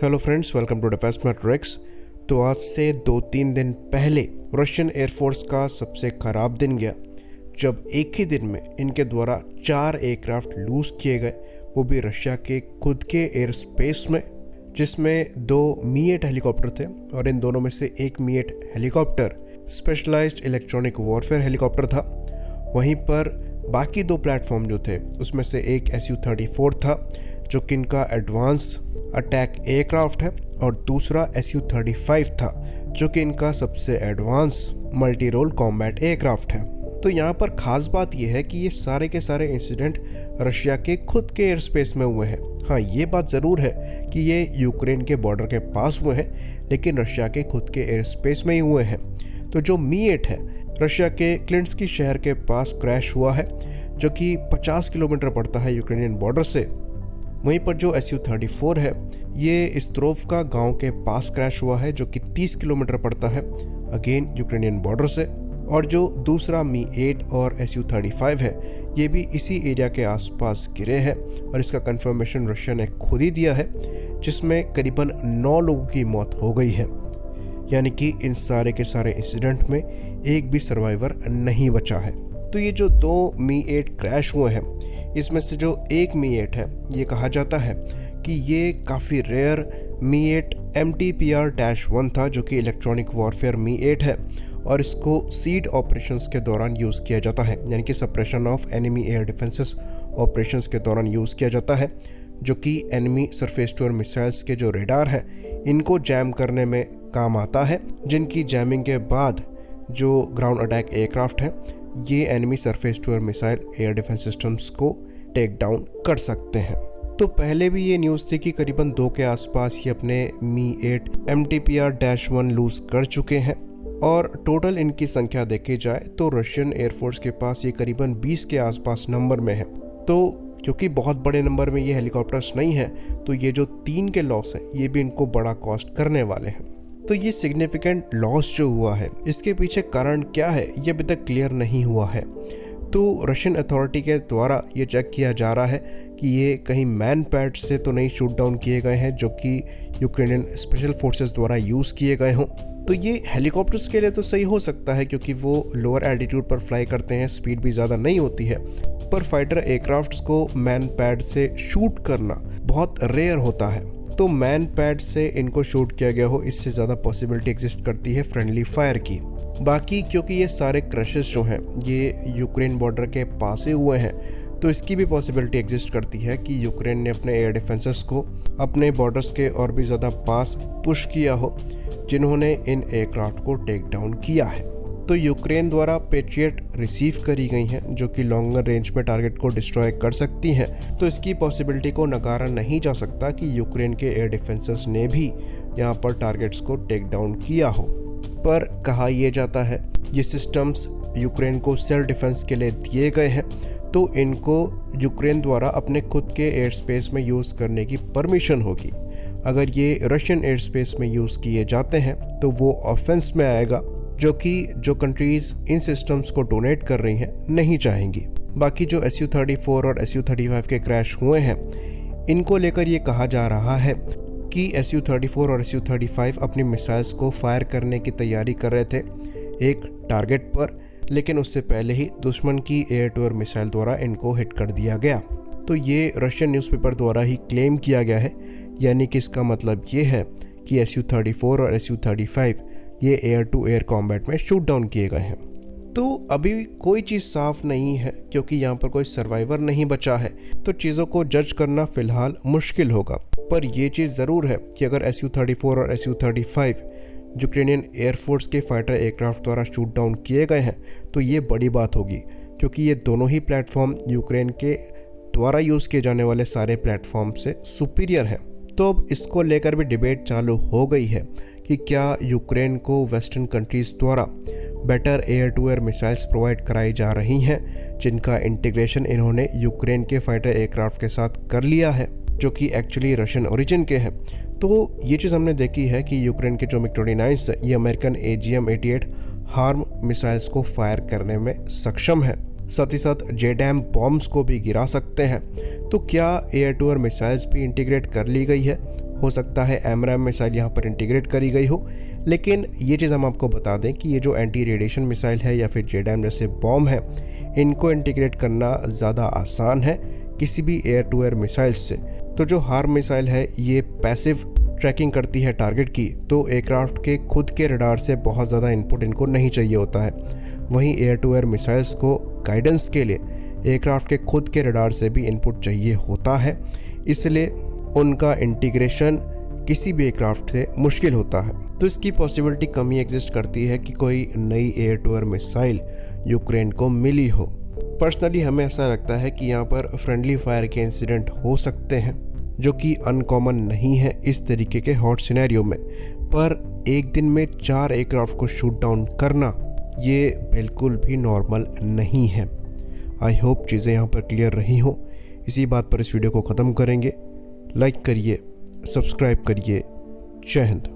Hello friends, welcome to Defence Matrix. तो आज से 2-3 दिन पहले रशियन एयरफोर्स का सबसे ख़राब दिन गया, जब एक ही दिन में इनके द्वारा 4 एयरक्राफ्ट लूज़ किए गए, वो भी रशिया के खुद के एयर स्पेस में, जिसमें 2 मी-8 हेलीकॉप्टर थे और इन दोनों में से एक मी-8 helicopter specialised electronic warfare helicopter था। वहीं पर बाकी 2 प्लेटफॉर्म जो थे उसमें से एक Su-34 था जो कि इनका एडवांस अटैक एयरक्राफ्ट है और दूसरा Su-35 था जो कि इनका सबसे advance multi role combat aircraft है। तो यहाँ पर ख़ास बात यह है कि ये सारे के सारे इंसिडेंट रशिया के खुद के एयर स्पेस में हुए हैं। हाँ, ये बात ज़रूर है कि ये यूक्रेन के बॉर्डर के पास हुए हैं, लेकिन रशिया के खुद के एयर स्पेस में ही हुए हैं। तो जो मी-8 है रशिया के क्लिंस्की शहर के पास क्रैश हुआ है, जो कि 50 किलोमीटर पड़ता है यूक्रेनियन बॉर्डर से। वहीं पर जो Su-34 है ये स्त्रोवका गांव के पास क्रैश हुआ है, जो कि 30 किलोमीटर पड़ता है अगेन यूक्रेनियन बॉर्डर से। और जो दूसरा मी-8 और Su-35 है ये भी इसी एरिया के आसपास गिरे हैं और इसका कंफर्मेशन रशिया ने खुद ही दिया है, जिसमें करीबन 9 लोगों की मौत हो गई है। यानी कि इन सारे के सारे इंसिडेंट में एक भी सर्वाइवर नहीं बचा है। तो ये जो 2 मी-8 क्रैश हुए हैं, इसमें से जो एक मी-8 है ये कहा जाता है कि ये काफ़ी रेयर मी-8 MTPR-1 था, जो कि इलेक्ट्रॉनिक वॉरफेयर मी-8 है और इसको सीड ऑपरेशंस के दौरान यूज़ किया जाता है, यानी कि suppression of enemy air defences operations के दौरान यूज़ किया जाता है, जो कि enemy surface to air missiles के जो रेडार है इनको जैम करने में काम आता है, जिनकी जैमिंग के बाद जो ग्राउंड अटैक एयरक्राफ्ट है ये enemy surface to air missile air defence systems को टेक डाउन कर सकते हैं। तो पहले भी ये न्यूज़ थी कि करीबन 2 के आसपास ये अपने मी-8 MTPR-1 लूज़ कर चुके हैं और टोटल इनकी संख्या देखी जाए तो रशियन एयरफोर्स के पास ये करीबन 20 के आसपास नंबर में है। तो क्योंकि बहुत बड़े नंबर में ये हेलीकॉप्टर्स नहीं है, तो ये जो 3 के लॉस हैं ये भी इनको बड़ा कॉस्ट करने वाले हैं। तो ये सिग्निफिकेंट लॉस जो हुआ है इसके पीछे कारण क्या है ये अभी तक क्लियर नहीं हुआ है। तो रशियन अथॉरिटी के द्वारा ये चेक किया जा रहा है कि ये कहीं मैन पैड से तो नहीं शूट डाउन किए गए हैं, जो कि यूक्रेनियन स्पेशल फोर्सेस द्वारा यूज़ किए गए हों। तो ये हेलीकॉप्टर्स के लिए तो सही हो सकता है क्योंकि वो लोअर एल्टीट्यूड पर फ्लाई करते हैं, स्पीड भी ज़्यादा नहीं होती है, पर फाइटर एयरक्राफ्ट्स को मैन पैड से शूट करना बहुत रेयर होता है। तो मैन पैड से इनको शूट किया गया हो, इससे ज़्यादा पॉसिबिलिटी एग्जिस्ट करती है फ्रेंडली फायर की। बाकी क्योंकि ये सारे क्रशेस जो हैं ये यूक्रेन बॉर्डर के पास ही हुए हैं, तो इसकी भी पॉसिबिलिटी एग्जिस्ट करती है कि यूक्रेन ने अपने एयर डिफेंसेस को अपने बॉर्डर्स के और भी ज़्यादा पास पुश किया हो, जिन्होंने इन एयरक्राफ्ट को टेक डाउन किया है। तो यूक्रेन द्वारा पेट्रियट रिसीव करी गई हैं जो कि लॉन्गर रेंज में टारगेट को डिस्ट्रॉय कर सकती हैं। तो इसकी पॉसिबिलिटी को नकारा नहीं जा सकता कि यूक्रेन के एयर डिफेंसेस ने भी यहाँ पर टारगेट्स को टेक डाउन किया हो। पर कहा यह जाता है ये सिस्टम्स यूक्रेन को सेल्फ डिफेंस के लिए दिए गए हैं, तो इनको यूक्रेन द्वारा अपने खुद के एयर स्पेस में यूज़ करने की परमिशन होगी। अगर ये रशियन एयर स्पेस में यूज़ किए जाते हैं तो वो ऑफेंस में आएगा, जो कि जो कंट्रीज़ इन सिस्टम्स को डोनेट कर रही हैं नहीं चाहेंगी। बाकी जो Su-34 और Su-35 के क्रैश हुए हैं इनको लेकर ये कहा जा रहा है कि Su-34 और Su-35 अपनी मिसाइल्स को फायर करने की तैयारी कर रहे थे एक टारगेट पर, लेकिन उससे पहले ही दुश्मन की एयर टू एयर मिसाइल द्वारा इनको हिट कर दिया गया। तो ये रशियन न्यूज़पेपर द्वारा ही क्लेम किया गया है, यानी कि इसका मतलब ये है कि Su-34 और Su-35 ये एयर टू एयर कॉम्बैट में शूट डाउन किए गए हैं। तो अभी कोई चीज़ साफ नहीं है क्योंकि यहाँ पर कोई सर्वाइवर नहीं बचा है, तो चीज़ों को जज करना फ़िलहाल मुश्किल होगा। पर यह चीज़ ज़रूर है कि अगर Su-34 और Su-35 यूक्रेनियन एयरफोर्स के फाइटर एयरक्राफ्ट द्वारा शूट डाउन किए गए हैं तो ये बड़ी बात होगी, क्योंकि ये दोनों ही प्लेटफॉर्म यूक्रेन के द्वारा यूज़ किए जाने वाले सारे प्लेटफॉर्म से सुपीरियर हैं। तो अब इसको लेकर भी डिबेट चालू हो गई है कि क्या यूक्रेन को वेस्टर्न कंट्रीज़ द्वारा better air to air missiles provide कराई जा रही हैं, जिनका इंटीग्रेशन इन्होंने यूक्रेन के फाइटर एयरक्राफ्ट के साथ कर लिया है, जो कि एक्चुअली रशियन ओरिजिन के हैं। तो ये चीज़ हमने देखी है कि यूक्रेन के जो MiG-29 है ये अमेरिकन AGM-88 हार्म मिसाइल्स को फायर करने में सक्षम है। साथ ही साथ JDAM बॉम्ब्स को भी गिरा सकते हैं। तो क्या एयर टू एयर मिसाइल्स भी इंटीग्रेट कर ली गई है हो सकता है एमरैम मिसाइल यहाँ पर इंटीग्रेट करी गई हो, लेकिन ये चीज़ हम आपको बता दें कि ये जो एंटी रेडिएशन मिसाइल है या फिर JDAM जैसे बॉम्ब है, इनको इंटीग्रेट करना ज़्यादा आसान है किसी भी एयर टू एयर मिसाइल से। तो जो हार्म मिसाइल है ये पैसिव ट्रैकिंग करती है टारगेट की, तो एयरक्राफ्ट के खुद के रडार से बहुत ज़्यादा इनपुट इनको नहीं चाहिए होता है। वहीं एयर टू एयर मिसाइल्स को गाइडेंस के लिए एयरक्राफ्ट के खुद के रडार से भी इनपुट चाहिए होता है, इसलिए उनका इंटीग्रेशन किसी भी एयरक्राफ्ट से मुश्किल होता है। तो इसकी पॉसिबिलिटी कम ही एग्जिस्ट करती है कि कोई नई air to air missile Ukraine को मिली हो। पर्सनली हमें ऐसा लगता है कि यहाँ पर फ्रेंडली फायर के इंसिडेंट हो सकते हैं, जो कि अनकॉमन नहीं है इस तरीके के हॉट सिनेरियो में। पर एक दिन में 4 एयरक्राफ्ट को शूट डाउन करना ये बिल्कुल भी नॉर्मल नहीं है। आई होप चीज़ें यहाँ पर क्लियर रही हों। इसी बात पर इस वीडियो को ख़त्म करेंगे। लाइक करिए, सब्सक्राइब करिए। जय हिंद।